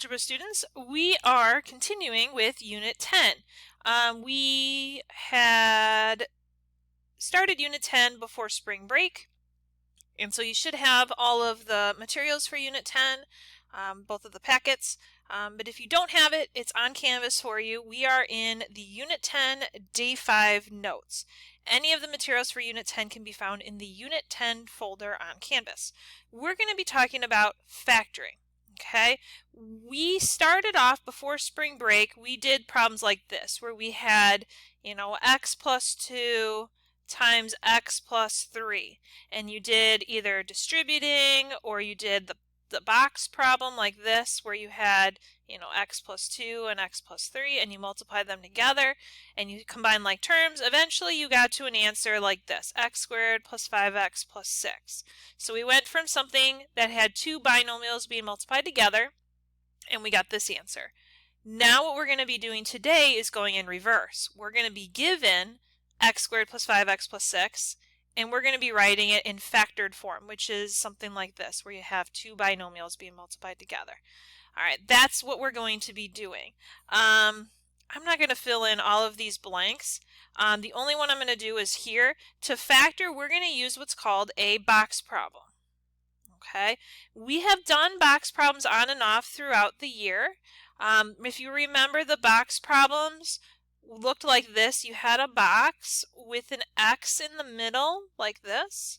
Algebra students. We are continuing with Unit 10. We had started Unit 10 before spring break, and so you should have all of the materials for Unit 10, both of the packets. But if you don't have it, it's on Canvas for you. We are in the Unit 10 Day 5 notes. Any of the materials for Unit 10 can be found in the Unit 10 folder on Canvas. We're going to be talking about factoring. Okay, we started off before spring break. We did problems like this where we had, x plus 2 times x plus 3, and you did either distributing or you did the box problem like this where you had x plus 2 and x plus 3, and you multiply them together and you combine like terms. Eventually you got to an answer like this: x squared plus 5x plus 6. So we went from something that had two binomials being multiplied together and we got this answer. Now what we're going to be doing today is going in reverse. We're going to be given x squared plus 5x plus 6, and we're going to be writing it in factored form, which is something like this, where you have two binomials being multiplied together. All right, that's what we're going to be doing. I'm not going to fill in all of these blanks. The only one I'm going to do is here. To factor, we're going to use what's called a box problem. Okay, we have done box problems on and off throughout the year. If you remember, the box problems looked like this. You had a box with an x in the middle like this,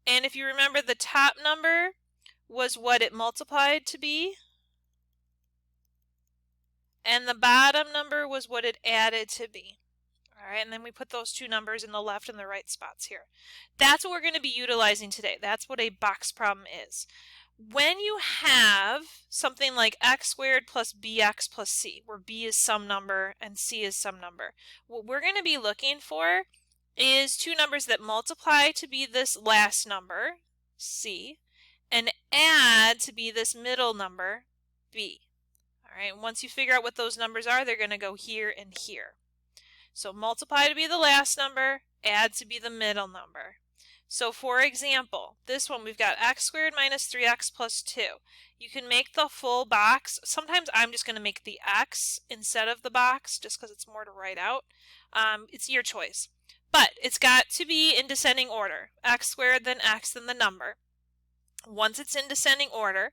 and if you remember, the top number was what it multiplied to be, and the bottom number was what it added to be. All right, and then we put those two numbers in the left and the right spots here. That's what we're going to be utilizing today. That's what a box problem is. When you have something like x squared plus bx plus c, where b is some number and c is some number, what we're going to be looking for is two numbers that multiply to be this last number, c, and add to be this middle number, b. All right, and once you figure out what those numbers are, they're going to go here and here. So multiply to be the last number, add to be the middle number. So for example, this one, we've got x squared minus 3x plus 2. You can make the full box. Sometimes I'm just going to make the x instead of the box just because it's more to write out. It's your choice. But it's got to be in descending order. X squared, then x, then the number. Once it's in descending order,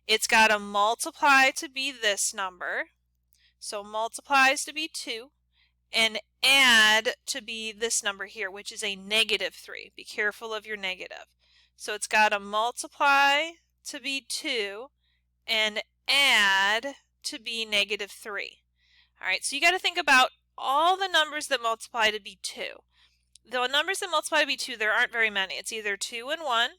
it's got to multiply to be this number. So multiplies to be 2. And add to be this number here, which is a -3. Be careful of your negative. So it's got to multiply to be 2 and add to be -3. All right, so you got to think about all the numbers that multiply to be 2. The numbers that multiply to be 2, there aren't very many. It's either 2 and 1,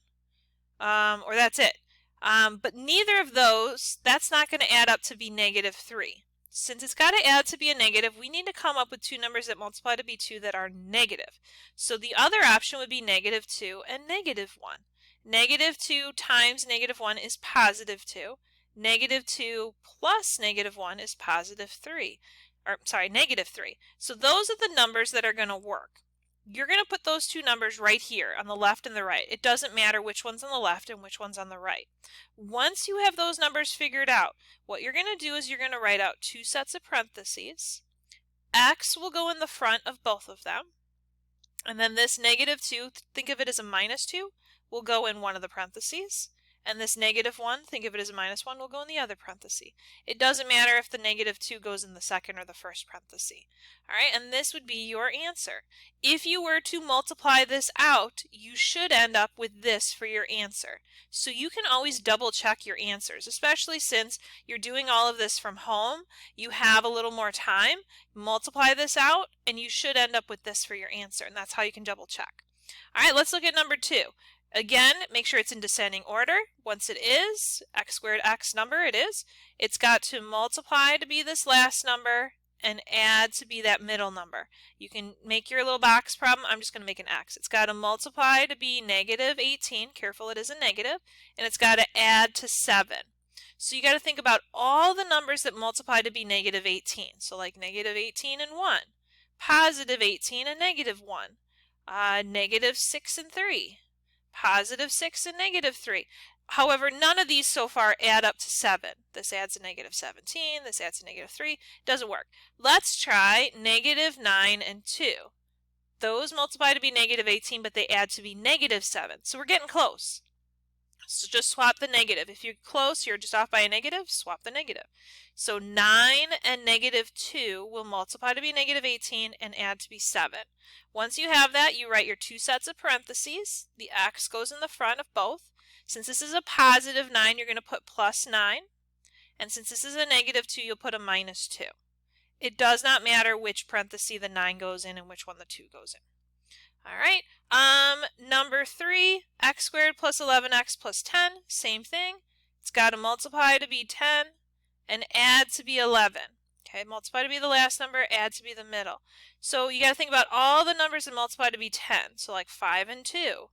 or that's it. But neither of those, that's not going to add up to be -3. Since it's got to add to be a negative, we need to come up with two numbers that multiply to be 2 that are negative. So the other option would be -2 and -1. -2 times -1 is +2. -2 plus -1 is +3. Or sorry, -3. So those are the numbers that are going to work. You're going to put those two numbers right here on the left and the right. It doesn't matter which one's on the left and which one's on the right. Once you have those numbers figured out, what you're going to do is you're going to write out two sets of parentheses. X will go in the front of both of them. And then this -2, think of it as a -2, will go in one of the parentheses. And this -1, think of it as a -1, will go in the other parenthesis. It doesn't matter if the -2 goes in the second or the first parenthesis. All right, and this would be your answer. If you were to multiply this out, you should end up with this for your answer. So you can always double check your answers, especially since you're doing all of this from home. You have a little more time. Multiply this out, and you should end up with this for your answer, and that's how you can double check. All right, let's look at number 2. Again, make sure it's in descending order. Once it is, x squared x number, it is. It's got to multiply to be this last number and add to be that middle number. You can make your little box problem. I'm just going to make an x. It's got to multiply to be -18. Careful, it is a negative. And it's got to add to 7. So you got to think about all the numbers that multiply to be -18. So like -18 and 1, +18 and -1, -6 and 3. +6 and -3. However, none of these so far add up to 7. This adds a negative 17, this adds a negative 3. Doesn't work. Let's try negative 9 and 2. Those multiply to be negative 18, but they add to be negative 7. So we're getting close. So just swap the negative. If you're close, you're just off by a negative, swap the negative. So 9 and negative 2 will multiply to be negative 18 and add to be 7. Once you have that, you write your two sets of parentheses. The x goes in the front of both. Since this is a positive 9, you're going to put plus 9. And since this is a negative 2, you'll put a minus 2. It does not matter which parenthesis the 9 goes in and which one the 2 goes in. All right, number 3, x squared plus 11x plus 10, same thing. It's got to multiply to be 10 and add to be 11. Okay, multiply to be the last number, add to be the middle. So you got to think about all the numbers that multiply to be 10. So like 5 and 2.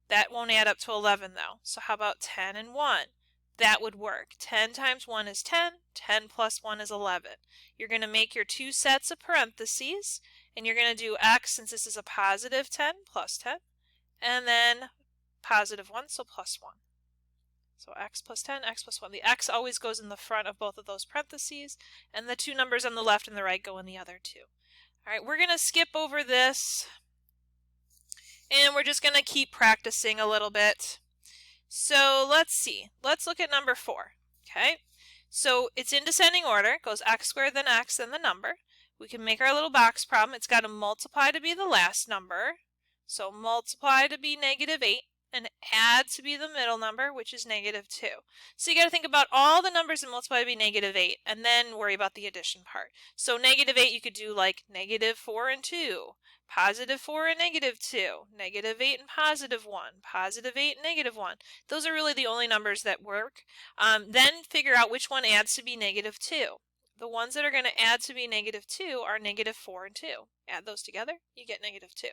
That won't add up to 11 though. So how about 10 and 1? That would work. 10 times 1 is 10. 10 plus 1 is 11. You're going to make your two sets of parentheses. And you're going to do x, since this is a positive 10, plus 10. And then positive 1, so plus 1. So x plus 10, x plus 1. The x always goes in the front of both of those parentheses. And the two numbers on the left and the right go in the other two. All right, we're going to skip over this. And we're just going to keep practicing a little bit. So let's see. Let's look at number 4. Okay, so it's in descending order. It goes x squared, then x, then the number. We can make our little box problem. It's got to multiply to be the last number. So multiply to be negative 8 and add to be the middle number, which is negative 2. So you got to think about all the numbers that multiply to be negative 8 and then worry about the addition part. So negative 8 you could do like negative 4 and 2, positive 4 and negative 2, negative 8 and positive 1, positive 8 and negative 1. Those are really the only numbers that work. Then figure out which one adds to be negative 2. The ones that are going to add to be negative 2 are negative 4 and 2. Add those together, you get negative 2.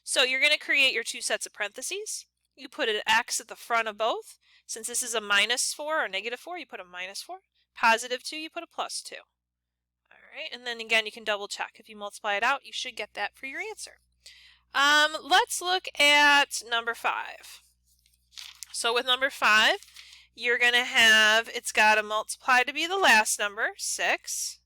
So you're going to create your two sets of parentheses. You put an x at the front of both. Since this is a minus 4 or negative 4, you put a minus 4. Positive 2, you put a plus 2. All right, and then again, you can double check. If you multiply it out, you should get that for your answer. Let's look at number 5. So with number 5, you're going to have, it's got to multiply to be the last number, 6,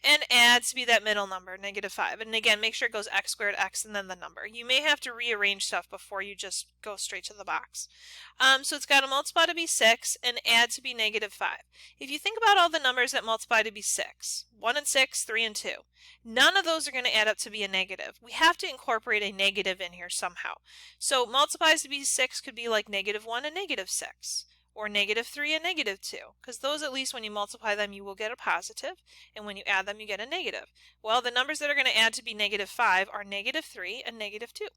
and add to be that middle number, negative 5. And again, make sure it goes x squared, x, and then the number. You may have to rearrange stuff before you just go straight to the box. So it's got to multiply to be 6 and add to be negative 5. If you think about all the numbers that multiply to be 6, 1 and 6, 3 and 2, none of those are going to add up to be a negative. We have to incorporate a negative in here somehow. So multiplies to be 6 could be like negative 1 and negative 6. Or negative 3 and negative 2, because those, at least when you multiply them, you will get a positive, and when you add them, you get a negative. Well, the numbers that are going to add to be negative 5 are negative 3 and negative 2.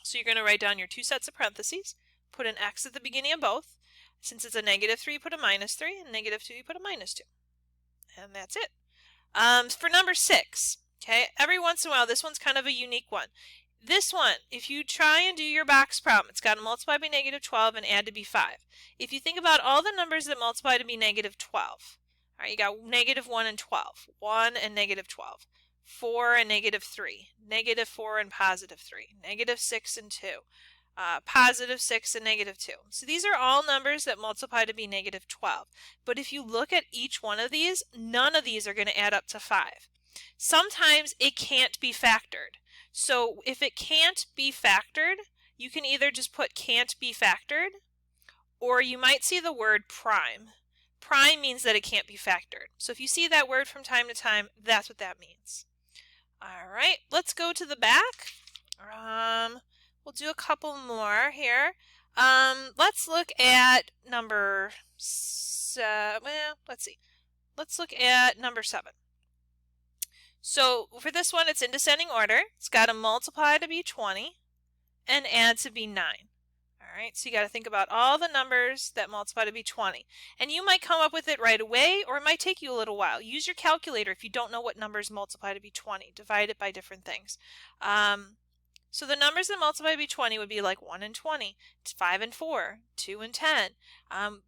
So you're going to write down your two sets of parentheses, put an x at the beginning of both. Since it's a negative 3, you put a minus 3, and negative 2, you put a minus 2. And that's it. For number 6, okay, every once in a while, this one's kind of a unique one. This one, if you try and do your box problem, it's got to multiply by negative 12 and add to be 5. If you think about all the numbers that multiply to be negative 12, all right, you got negative 1 and 12, 1 and negative 12, 4 and negative 3, negative 4 and positive 3, negative 6 and 2, positive 6 and negative 2. So these are all numbers that multiply to be negative 12. But if you look at each one of these, none of these are going to add up to 5. Sometimes it can't be factored. So if it can't be factored, you can either just put can't be factored, or you might see the word prime. Prime means that it can't be factored. So if you see that word from time to time, that's what that means. All right, let's go to the back. We'll do a couple more here. Let's look at number 7. Well, let's see. Let's look at number 7. So for this one, it's in descending order. It's got to multiply to be 20 and add to be 9. All right, so you got to think about all the numbers that multiply to be 20. And you might come up with it right away, or it might take you a little while. Use your calculator if you don't know what numbers multiply to be 20. Divide it by different things. So the numbers that multiply to be 20 would be like 1 and 20, 5 and 4, 2 and 10.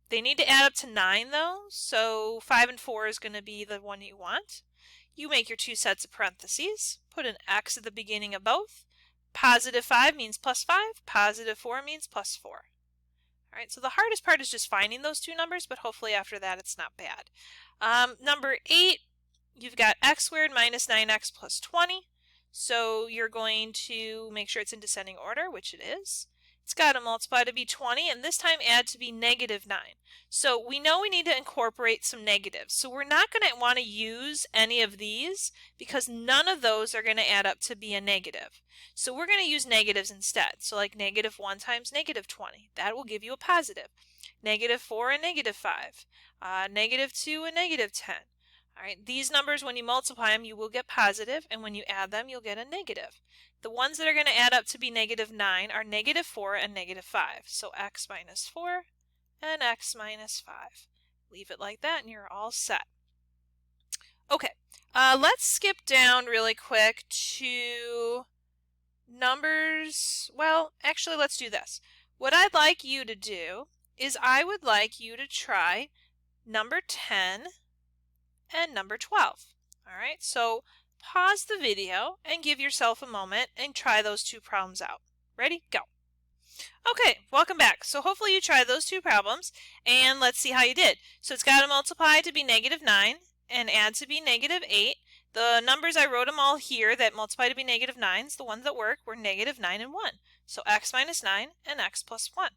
They need to add up to 9 though, so 5 and 4 is going to be the one you want. You make your two sets of parentheses, put an x at the beginning of both. Positive 5 means plus 5, positive 4 means plus 4. All right, so the hardest part is just finding those two numbers, but hopefully after that it's not bad. Number 8, you've got x squared minus 9x plus 20. So you're going to make sure it's in descending order, which it is. It's got to multiply to be 20, and this time add to be negative 9. So we know we need to incorporate some negatives. So we're not going to want to use any of these because none of those are going to add up to be a negative. So we're going to use negatives instead. So like negative 1 times negative 20. That will give you a positive. Negative 4 and negative 5. Negative 2 and negative 10. All right, these numbers, when you multiply them, you will get positive, and when you add them, you'll get a negative. The ones that are going to add up to be negative 9 are negative 4 and negative 5. So x minus 4 and x minus 5. Leave it like that, and you're all set. Okay, let's skip down really quick to numbers. Well, actually, let's do this. What I'd like you to do is I would like you to try number 10 and number 12. All right, so pause the video and give yourself a moment and try those two problems out. Ready? Go. Okay, welcome back. So hopefully you tried those two problems, and let's see how you did. So it's got to multiply to be negative 9 and add to be negative 8. The numbers, I wrote them all here that multiply to be negative 9s. The ones that work were negative 9 and 1. So x minus 9 and x plus 1.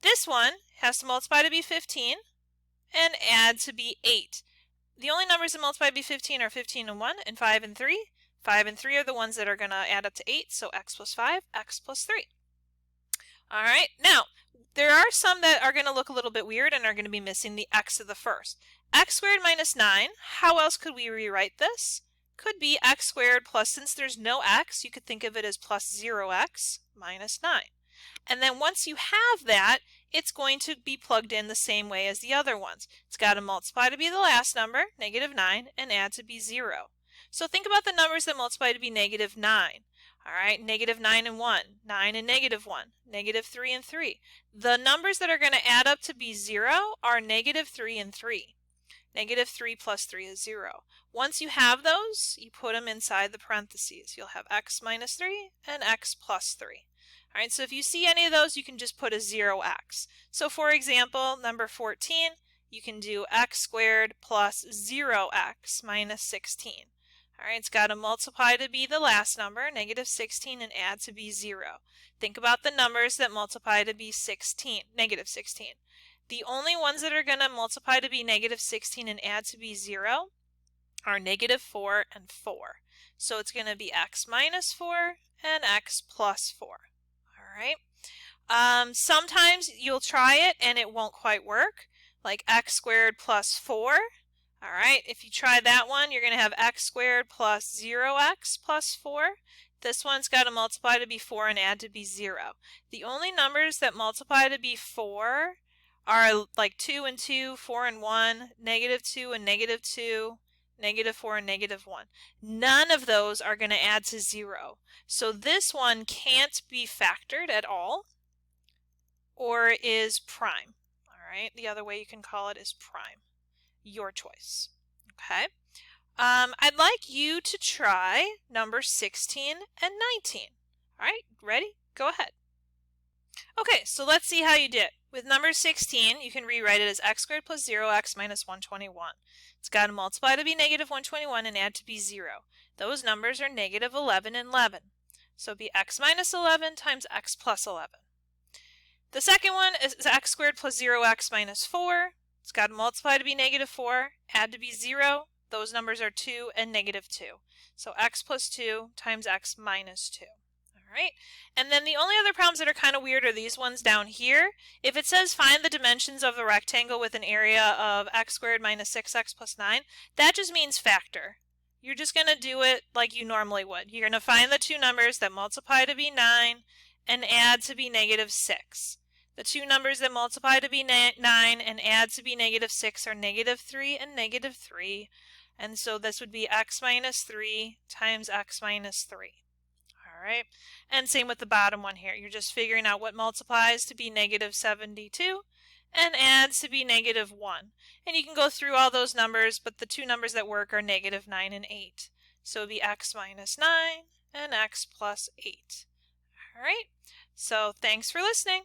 This one has to multiply to be 15 and add to be 8. The only numbers that multiply to be 15 are 15 and 1 and 5 and 3. 5 and 3 are the ones that are going to add up to 8, so x plus 5, x plus 3. All right, now there are some that are going to look a little bit weird and are going to be missing the x of the first. X squared minus 9, how else could we rewrite this? Could be x squared plus, since there's no x, you could think of it as plus 0x minus 9. And then once you have that, it's going to be plugged in the same way as the other ones. It's got to multiply to be the last number, negative 9, and add to be 0. So think about the numbers that multiply to be negative 9. All right, negative 9 and 1, 9 and negative 1, negative 3 and 3. The numbers that are going to add up to be 0 are negative 3 and 3. Negative 3 plus 3 is 0. Once you have those, you put them inside the parentheses. You'll have x minus 3 and x plus 3. All right, so if you see any of those, you can just put a 0x. So for example, number 14, you can do x squared plus 0x minus 16. All right, it's got to multiply to be the last number, negative 16, and add to be 0. Think about the numbers that multiply to be 16, negative 16. The only ones that are going to multiply to be negative 16 and add to be 0 are negative 4 and 4. So it's going to be x minus 4 and x plus 4. All right. Sometimes you'll try it and it won't quite work, like x squared plus 4. All right, if you try that one, you're going to have x squared plus 0x plus 4. This one's got to multiply to be 4 and add to be 0. The only numbers that multiply to be 4 are like 2 and 2, 4 and 1, negative 2 and negative 2, negative 4 and negative 1. None of those are going to add to 0. So this one can't be factored at all or is prime. All right, the other way you can call it is prime. Your choice. Okay. I'd like you to try number 16 and 19. All right, ready? Go ahead. Okay, so let's see how you did. With number 16, you can rewrite it as x squared plus 0x minus 121. It's got to multiply to be negative 121 and add to be 0. Those numbers are negative 11 and 11. So it'd be x minus 11 times x plus 11. The second one is x squared plus 0x minus 4. It's got to multiply to be negative 4, add to be 0. Those numbers are 2 and negative 2. So x plus 2 times x minus 2. All right. And then the only other problems that are kind of weird are these ones down here. If it says find the dimensions of a rectangle with an area of x squared minus 6x plus 9, that just means factor. You're just going to do it like you normally would. You're going to find the two numbers that multiply to be 9 and add to be negative 6. The two numbers that multiply to be 9 and add to be negative 6 are negative 3 and negative 3. And so this would be x minus 3 times x minus 3. All right. And same with the bottom one here. You're just figuring out what multiplies to be negative 72 and adds to be negative 1. And you can go through all those numbers, but the two numbers that work are negative 9 and 8. So it would be x minus 9 and x plus 8. All right. So thanks for listening.